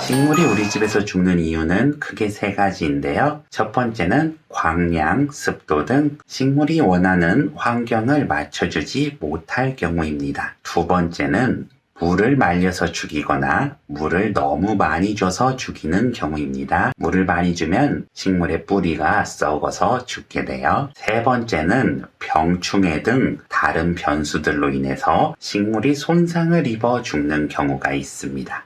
식물이 우리 집에서 죽는 이유는 크게 세 가지인데요. 첫 번째는 광량, 습도 등 식물이 원하는 환경을 맞춰주지 못할 경우입니다. 두 번째는 물을 말려서 죽이거나 물을 너무 많이 줘서 죽이는 경우입니다. 물을 많이 주면 식물의 뿌리가 썩어서 죽게 돼요. 세 번째는 병충해 등 다른 변수들로 인해서 식물이 손상을 입어 죽는 경우가 있습니다.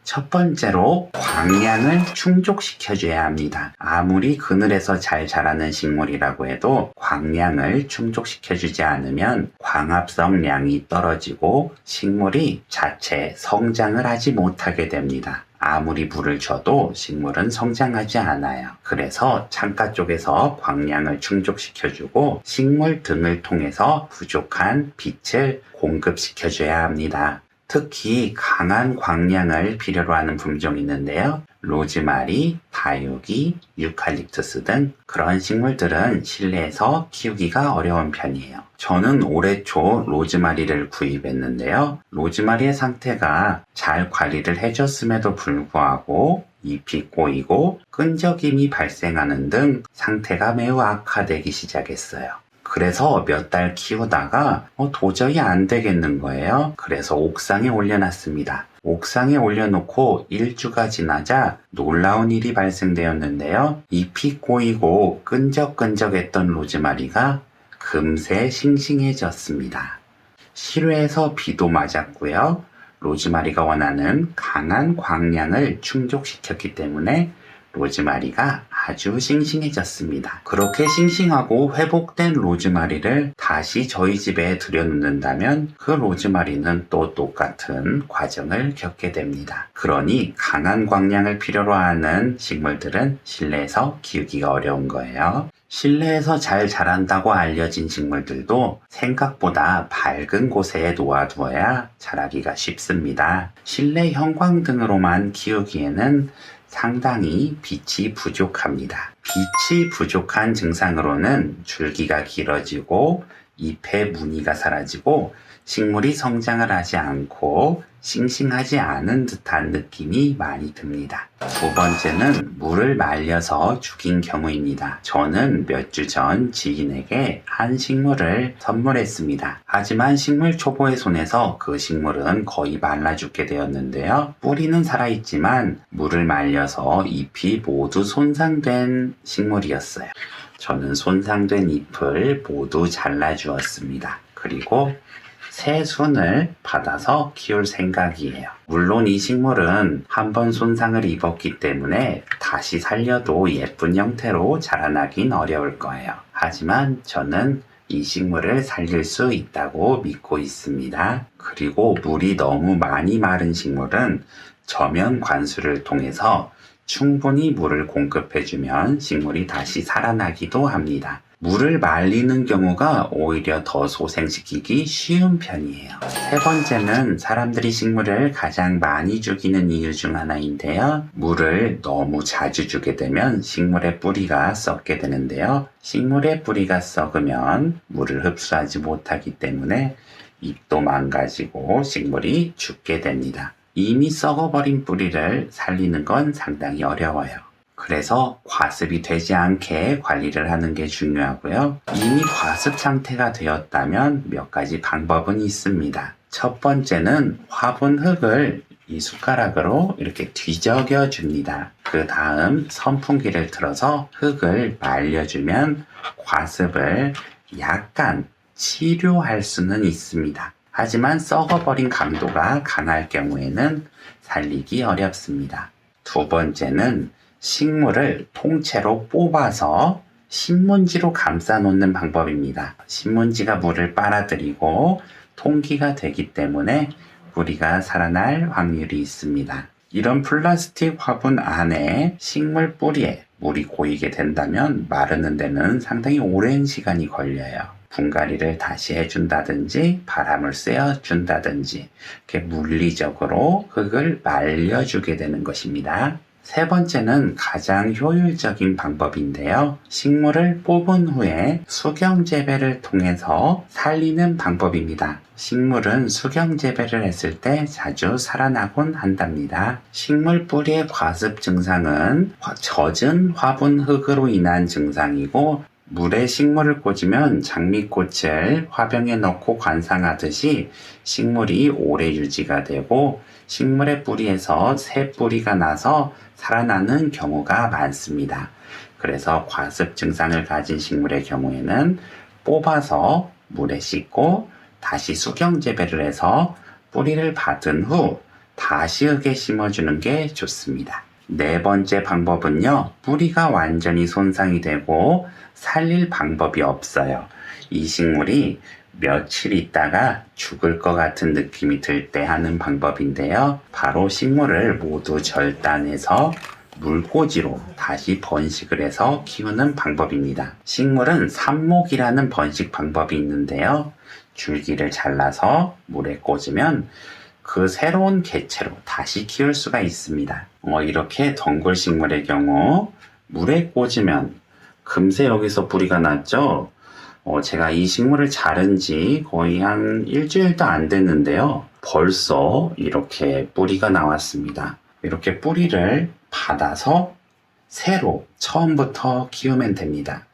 첫 번째로 광량을 충족시켜줘야 합니다. 아무리 그늘에서 잘 자라는 식물이라고 해도 광량을 충족시켜주지 않으면 광합성량이 떨어지고 식물이 자체 성장을 하지 못하게 됩니다. 아무리 물을 줘도 식물은 성장하지 않아요. 그래서 창가 쪽에서 광량을 충족시켜주고 식물 등을 통해서 부족한 빛을 공급시켜줘야 합니다. 특히 강한 광량을 필요로 하는 품종이 있는데요. 로즈마리, 다육이, 유칼립투스 등 그런 식물들은 실내에서 키우기가 어려운 편이에요. 저는 올해 초 로즈마리를 구입했는데요. 로즈마리의 상태가 잘 관리를 해줬음에도 불구하고 잎이 꼬이고 끈적임이 발생하는 등 상태가 매우 악화되기 시작했어요. 그래서 몇 달 키우다가 도저히 안 되겠는 거예요. 그래서 옥상에 올려놨습니다. 옥상에 올려놓고 1주가 지나자 놀라운 일이 발생되었는데요. 잎이 꼬이고 끈적끈적했던 로즈마리가 금세 싱싱해졌습니다. 실외에서 비도 맞았고요. 로즈마리가 원하는 강한 광량을 충족시켰기 때문에 로즈마리가 아주 싱싱해졌습니다. 그렇게 싱싱하고 회복된 로즈마리를 다시 저희 집에 들여놓는다면 그 로즈마리는 또 똑같은 과정을 겪게 됩니다. 그러니 강한 광량을 필요로 하는 식물들은 실내에서 키우기가 어려운 거예요. 실내에서 잘 자란다고 알려진 식물들도 생각보다 밝은 곳에 놓아두어야 자라기가 쉽습니다. 실내 형광등으로만 키우기에는 상당히 빛이 부족합니다. 빛이 부족한 증상으로는 줄기가 길어지고 잎의 무늬가 사라지고 식물이 성장을 하지 않고 싱싱하지 않은 듯한 느낌이 많이 듭니다. 두 번째는 물을 말려서 죽인 경우입니다. 저는 몇 주 전 지인에게 한 식물을 선물했습니다. 하지만 식물 초보의 손에서 그 식물은 거의 말라 죽게 되었는데요. 뿌리는 살아있지만 물을 말려서 잎이 모두 손상된 식물이었어요. 저는 손상된 잎을 모두 잘라주었습니다. 그리고 새 순을 받아서 키울 생각이에요. 물론 이 식물은 한번 손상을 입었기 때문에 다시 살려도 예쁜 형태로 자라나긴 어려울 거예요. 하지만 저는 이 식물을 살릴 수 있다고 믿고 있습니다. 그리고 물이 너무 많이 마른 식물은 저면 관수를 통해서 충분히 물을 공급해주면 식물이 다시 살아나기도 합니다. 물을 말리는 경우가 오히려 더 소생시키기 쉬운 편이에요. 세 번째는 사람들이 식물을 가장 많이 죽이는 이유 중 하나인데요. 물을 너무 자주 주게 되면 식물의 뿌리가 썩게 되는데요. 식물의 뿌리가 썩으면 물을 흡수하지 못하기 때문에 잎도 망가지고 식물이 죽게 됩니다. 이미 썩어버린 뿌리를 살리는 건 상당히 어려워요. 그래서 과습이 되지 않게 관리를 하는 게 중요하고요. 이미 과습 상태가 되었다면 몇 가지 방법은 있습니다. 첫 번째는 화분 흙을 이 숟가락으로 이렇게 뒤적여 줍니다. 그 다음 선풍기를 틀어서 흙을 말려주면 과습을 약간 치료할 수는 있습니다. 하지만 썩어버린 강도가 강할 경우에는 살리기 어렵습니다. 두 번째는 식물을 통째로 뽑아서 신문지로 감싸 놓는 방법입니다. 신문지가 물을 빨아들이고 통기가 되기 때문에 뿌리가 살아날 확률이 있습니다. 이런 플라스틱 화분 안에 식물 뿌리에 물이 고이게 된다면 마르는 데는 상당히 오랜 시간이 걸려요. 분갈이를 다시 해준다든지 바람을 쐬어준다든지 이렇게 물리적으로 흙을 말려주게 되는 것입니다. 세 번째는 가장 효율적인 방법인데요. 식물을 뽑은 후에 수경재배를 통해서 살리는 방법입니다. 식물은 수경재배를 했을 때 자주 살아나곤 한답니다. 식물 뿌리의 과습 증상은 젖은 화분 흙으로 인한 증상이고, 물에 식물을 꽂으면 장미꽃을 화병에 넣고 관상하듯이 식물이 오래 유지가 되고 식물의 뿌리에서 새 뿌리가 나서 살아나는 경우가 많습니다. 그래서 과습 증상을 가진 식물의 경우에는 뽑아서 물에 씻고 다시 수경재배를 해서 뿌리를 받은 후 다시 흙에 심어주는 게 좋습니다. 네 번째 방법은요, 뿌리가 완전히 손상이 되고 살릴 방법이 없어요. 이 식물이 며칠 있다가 죽을 것 같은 느낌이 들 때 하는 방법인데요. 바로 식물을 모두 절단해서 물꽂이로 다시 번식을 해서 키우는 방법입니다. 식물은 삽목이라는 번식 방법이 있는데요. 줄기를 잘라서 물에 꽂으면 그 새로운 개체로 다시 키울 수가 있습니다. 이렇게 덩굴 식물의 경우 물에 꽂으면 금세 여기서 뿌리가 났죠. 제가 이 식물을 자른 지 거의 한 일주일도 안 됐는데요. 벌써 이렇게 뿌리가 나왔습니다. 이렇게 뿌리를 받아서 새로 처음부터 키우면 됩니다.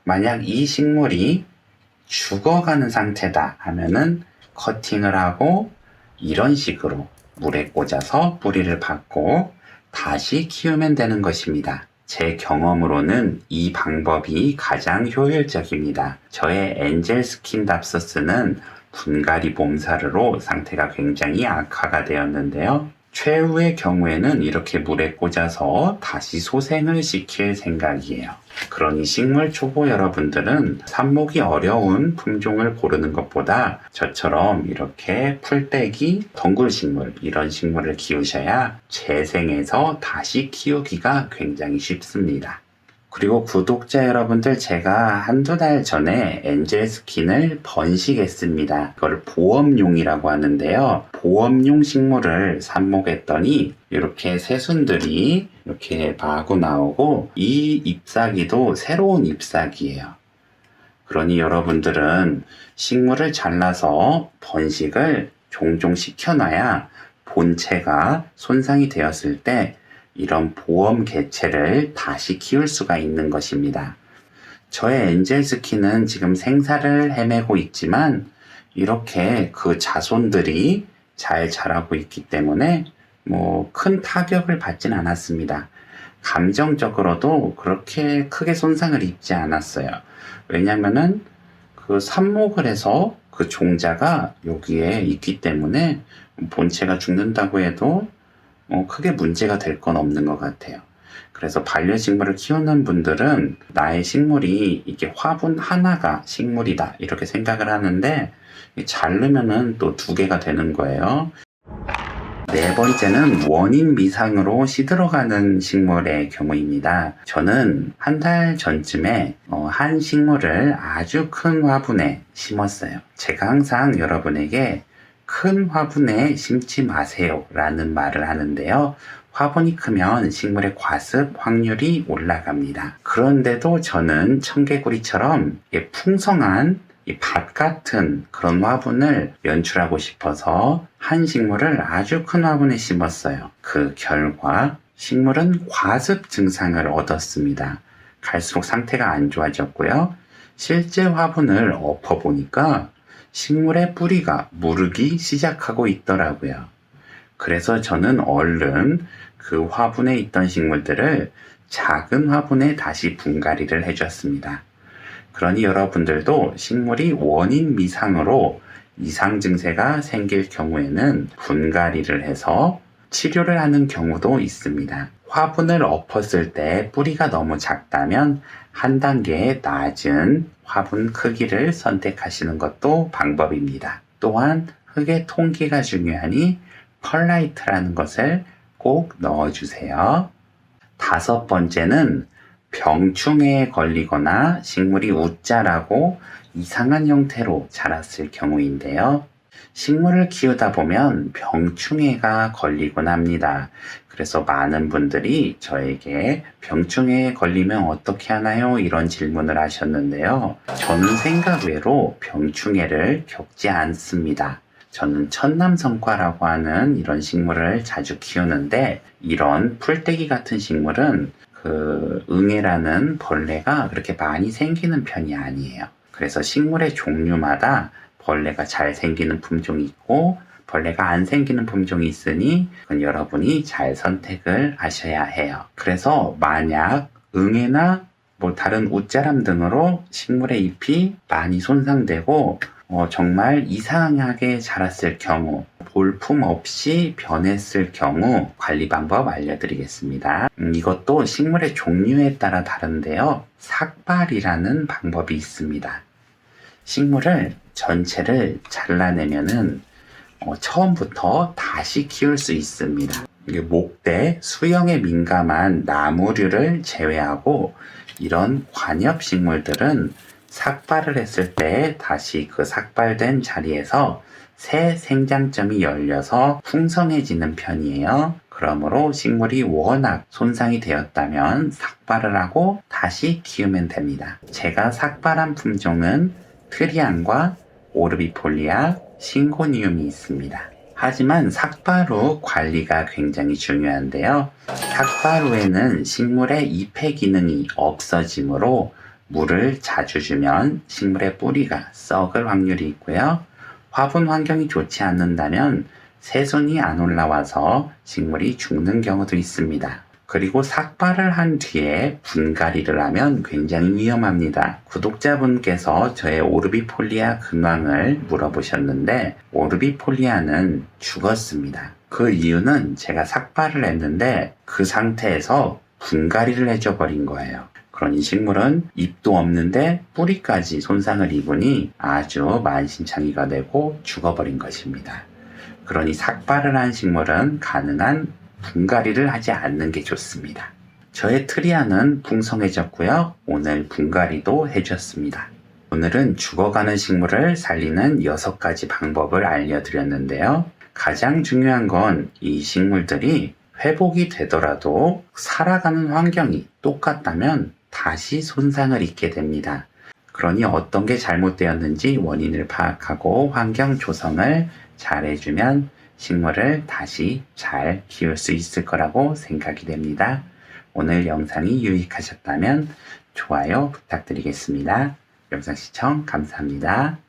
만약 이 식물이 죽어가는 상태다 하면은 커팅을 하고 이런 식으로 물에 꽂아서 뿌리를 받고 다시 키우면 되는 것입니다. 제 경험으로는 이 방법이 가장 효율적입니다. 저의 엔젤 스킨답서스는 분갈이 봄사르로 상태가 굉장히 악화가 되었는데요. 최후의 경우에는 이렇게 물에 꽂아서 다시 소생을 시킬 생각이에요. 그러니 식물 초보 여러분들은 삽목이 어려운 품종을 고르는 것보다 저처럼 이렇게 풀떼기, 덩굴식물 이런 식물을 키우셔야 재생해서 다시 키우기가 굉장히 쉽습니다. 그리고 구독자 여러분들, 제가 한두 달 전에 엔젤 스킨을 번식했습니다. 이걸 보험용이라고 하는데요. 보험용 식물을 삽목했더니 이렇게 새순들이 이렇게 마구 나오고 이 잎사귀도 새로운 잎사귀예요. 그러니 여러분들은 식물을 잘라서 번식을 종종 시켜놔야 본체가 손상이 되었을 때 이런 보험 개체를 다시 키울 수가 있는 것입니다. 저의 엔젤 스킨은 지금 생사를 헤매고 있지만 이렇게 그 자손들이 잘 자라고 있기 때문에 큰 타격을 받진 않았습니다. 감정적으로도 그렇게 크게 손상을 입지 않았어요. 왜냐면은 그 삽목을 해서 그 종자가 여기에 있기 때문에 본체가 죽는다고 해도 크게 문제가 될 건 없는 것 같아요. 그래서 반려식물을 키우는 분들은 나의 식물이 이게 화분 하나가 식물이다 이렇게 생각을 하는데 자르면은 또 2개가 되는 거예요. 네 번째는 원인 미상으로 시들어가는 식물의 경우입니다. 저는 한 달 전쯤에 한 식물을 아주 큰 화분에 심었어요. 제가 항상 여러분에게 큰 화분에 심지 마세요 라는 말을 하는데요. 화분이 크면 식물의 과습 확률이 올라갑니다. 그런데도 저는 청개구리처럼 풍성한 밭 같은 그런 화분을 연출하고 싶어서 한 식물을 아주 큰 화분에 심었어요. 그 결과 식물은 과습 증상을 얻었습니다. 갈수록 상태가 안 좋아졌고요. 실제 화분을 엎어보니까 식물의 뿌리가 무르기 시작하고 있더라고요. 그래서 저는 얼른 그 화분에 있던 식물들을 작은 화분에 다시 분갈이를 해줬습니다. 그러니 여러분들도 식물이 원인 미상으로 이상 증세가 생길 경우에는 분갈이를 해서 치료를 하는 경우도 있습니다. 화분을 엎었을 때 뿌리가 너무 작다면 한 단계 낮은 화분 크기를 선택하시는 것도 방법입니다. 또한 흙의 통기가 중요하니 펄라이트라는 것을 꼭 넣어주세요. 5번째는 병충해에 걸리거나 식물이 웃자라고 이상한 형태로 자랐을 경우인데요. 식물을 키우다 보면 병충해가 걸리곤 합니다. 그래서 많은 분들이 저에게 병충해에 걸리면 어떻게 하나요? 이런 질문을 하셨는데요. 저는 생각외로 병충해를 겪지 않습니다. 저는 천남성과라고 하는 이런 식물을 자주 키우는데, 이런 풀떼기 같은 식물은 응애라는 벌레가 그렇게 많이 생기는 편이 아니에요. 그래서 식물의 종류마다 벌레가 잘 생기는 품종이 있고 벌레가 안 생기는 품종이 있으니 그건 여러분이 잘 선택을 하셔야 해요. 그래서 만약 응애나 다른 웃자람 등으로 식물의 잎이 많이 손상되고 정말 이상하게 자랐을 경우, 볼품 없이 변했을 경우 관리 방법 알려드리겠습니다. 이것도 식물의 종류에 따라 다른데요. 삭발이라는 방법이 있습니다. 식물을 전체를 잘라내면은 처음부터 다시 키울 수 있습니다. 목대, 수영에 민감한 나무류를 제외하고 이런 관엽식물들은 삭발을 했을 때 다시 그 삭발된 자리에서 새 생장점이 열려서 풍성해지는 편이에요. 그러므로 식물이 워낙 손상이 되었다면 삭발을 하고 다시 키우면 됩니다. 제가 삭발한 품종은 트리안과 오르비폴리아, 싱고니움이 있습니다. 하지만 삭발 후 관리가 굉장히 중요한데요. 삭발 후에는 식물의 잎의 기능이 없어지므로 물을 자주 주면 식물의 뿌리가 썩을 확률이 있고요. 화분 환경이 좋지 않는다면 새순이 안 올라와서 식물이 죽는 경우도 있습니다. 그리고 삭발을 한 뒤에 분갈이를 하면 굉장히 위험합니다. 구독자분께서 저의 오르비폴리아 근황을 물어보셨는데 오르비폴리아는 죽었습니다. 그 이유는 제가 삭발을 했는데 그 상태에서 분갈이를 해줘 버린 거예요. 그러니 식물은 잎도 없는데 뿌리까지 손상을 입으니 아주 만신창이가 되고 죽어버린 것입니다. 그러니 삭발을 한 식물은 가능한 분갈이를 하지 않는 게 좋습니다. 저의 트리안은 풍성해졌고요. 오늘 분갈이도 해줬습니다. 오늘은 죽어가는 식물을 살리는 6가지 방법을 알려드렸는데요. 가장 중요한 건 이 식물들이 회복이 되더라도 살아가는 환경이 똑같다면 다시 손상을 입게 됩니다. 그러니 어떤 게 잘못되었는지 원인을 파악하고 환경 조성을 잘 해주면 식물을 다시 잘 키울 수 있을 거라고 생각이 됩니다. 오늘 영상이 유익하셨다면 좋아요 부탁드리겠습니다. 영상 시청 감사합니다.